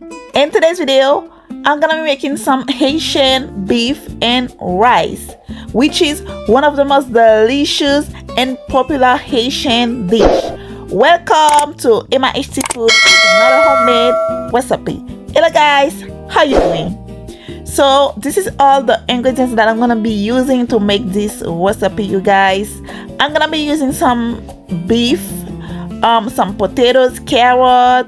In today's video, I'm gonna be making some Haitian beef and rice, which is one of the most delicious and popular Haitian dish. Welcome to Emma HT Food with another homemade recipe. Hello guys, how you doing? So this is all the ingredients that I'm gonna be using to make this recipe, you guys. I'm gonna be using some beef, some potatoes, carrot,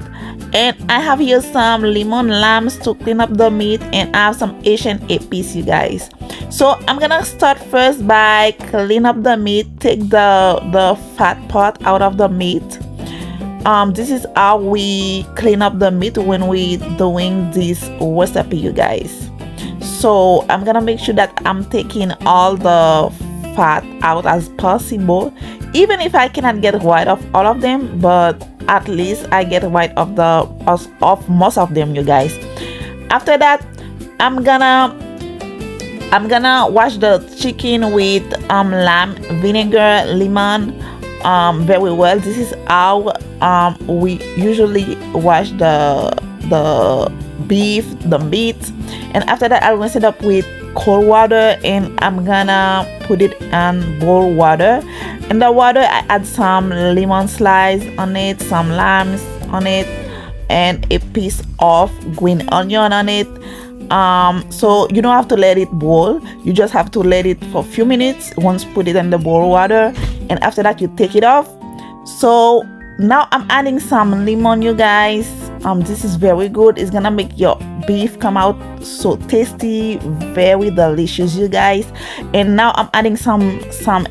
and I have here some lemon lambs to clean up the meat, and I have some Asian épices, you guys. So I'm gonna start first by clean up the meat, take the fat part out of the meat. This is how we clean up the meat when we doing this recipe, you guys. So I'm gonna make sure that I'm taking all the fat out as possible, even if I cannot get rid of all of them, but at least I get rid of most of them, you guys. After that, I'm gonna wash the chicken with lamb vinegar, lemon, very well. This is how we usually wash the beef, the meat. And after that, I'll rinse it up with cold water, and I'm gonna put it in boil water. In the water, I add some lemon slice on it, some lambs on it, and a piece of green onion on it. So you don't have to let it boil, you just have to let it for a few minutes. Once put it in the boil water, and after that you take it off. So now I'm adding some lemon, you guys. This is very good. It's gonna make your beef come out so tasty, very delicious, you guys. And now I'm adding some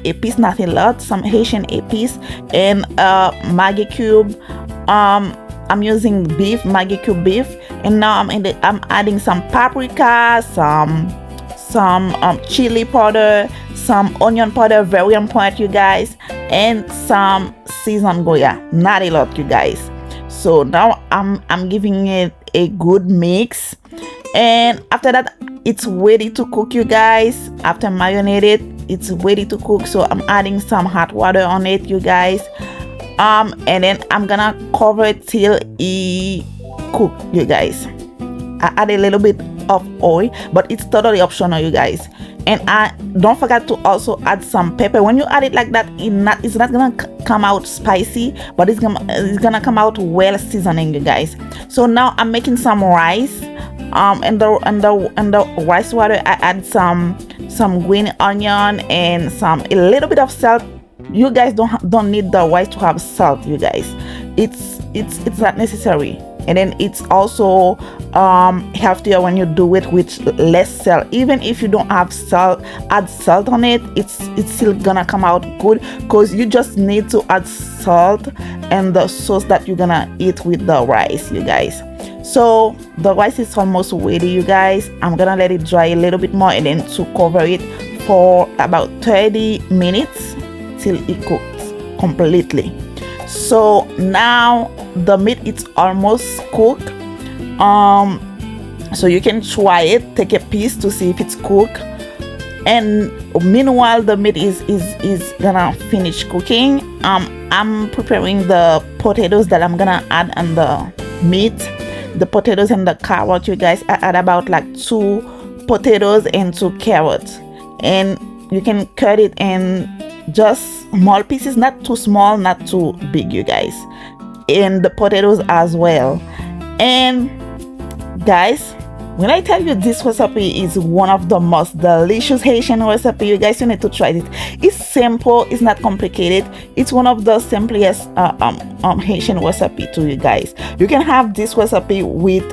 épices, not a lot, some Haitian épices, and Maggi cube. I'm using beef, Maggi cube beef, and now I'm adding some paprika, some chili powder, some onion powder, very important, you guys, and some seasoned Goya, not a lot, you guys. So now I'm giving it a good mix, and after that it's ready to cook, you guys. After marinated, it's ready to cook. So I'm adding some hot water on it, you guys, and then I'm gonna cover it till it cook, you guys. I add a little bit of oil, but it's totally optional, you guys. And I don't forget to also add some pepper. When you add it like that, it's not gonna come out spicy, but it's gonna come out well seasoning, you guys. So now I'm making some rice. And the rice water, I add some green onion and a little bit of salt. You guys don't need the rice to have salt, you guys. It's not necessary. And then it's also healthier when you do it with less salt. Even if you don't have salt, add salt on it, it's still gonna come out good, because you just need to add salt and the sauce that you're gonna eat with the rice, you guys. So the rice is almost ready, you guys. I'm gonna let it dry a little bit more, and then to cover it for about 30 minutes till it cooks completely. So now the meat is almost cooked. So you can try it, take a piece to see if it's cooked, and meanwhile the meat is gonna finish cooking. I'm preparing the potatoes that I'm gonna add on the meat, the potatoes and the carrot, you guys. I add about like 2 potatoes and 2 carrots, and you can cut it in just small pieces, not too small, not too big, you guys. And the potatoes as well. And guys, when I tell you this recipe is one of the most delicious Haitian recipe, you guys, you need to try it. It's simple, it's not complicated. It's one of the simplest Haitian recipe too, you guys. You can have this recipe with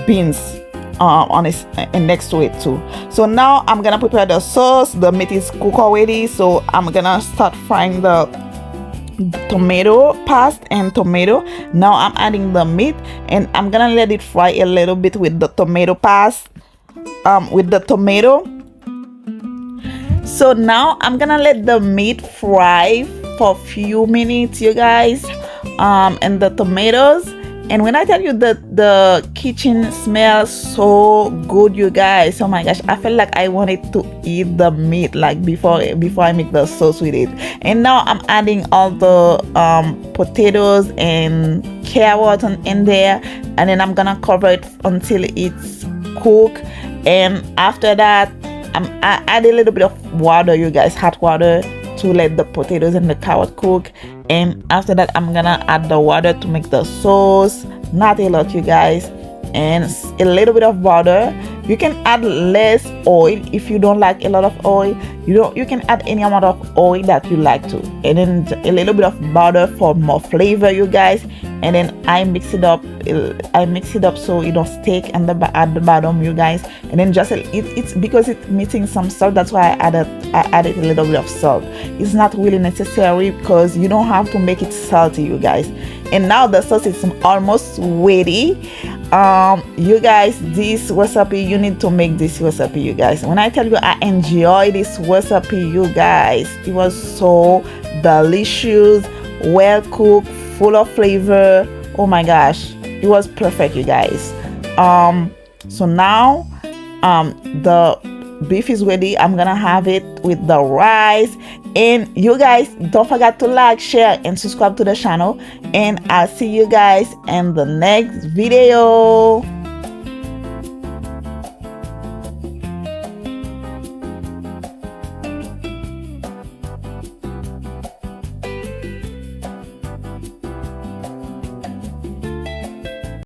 beans on it and next to it too. So now I'm gonna prepare the sauce. The meat is cooked already, so I'm gonna start frying the tomato paste and tomato. Now I'm adding the meat, and I'm gonna let it fry a little bit with the tomato paste, with the tomato. So now I'm gonna let the meat fry for a few minutes, you guys, and the tomatoes. And when I tell you that the kitchen smells so good, you guys, oh my gosh, I feel like I wanted to eat the meat like before I make the sauce with it. And now I'm adding all the potatoes and carrot in there, and then I'm gonna cover it until it's cooked. And after that, I add a little bit of water, you guys, hot water, to let the potatoes and the carrot cook. And after that, I'm gonna add the water to make the sauce. Not a lot, you guys, and a little bit of butter. You can add less oil if you don't like a lot of oil. You can add any amount of oil that you like to, and then a little bit of butter for more flavor, you guys. And then I mix it up so it don't stick at the bottom, you guys. And then just it's because it's missing some salt, that's why I added a little bit of salt. It's not really necessary because you don't have to make it salty, you guys. And now the sauce is almost ready. You guys, this recipe, you need to make this recipe, you guys. When I tell you I enjoy this recipe, you guys, it was so delicious, well cooked, full of flavor. Oh my gosh, it was perfect, you guys. So now the beef is ready. I'm gonna have it with the rice. And you guys, don't forget to like, share, and subscribe to the channel. And I'll see you guys in the next video.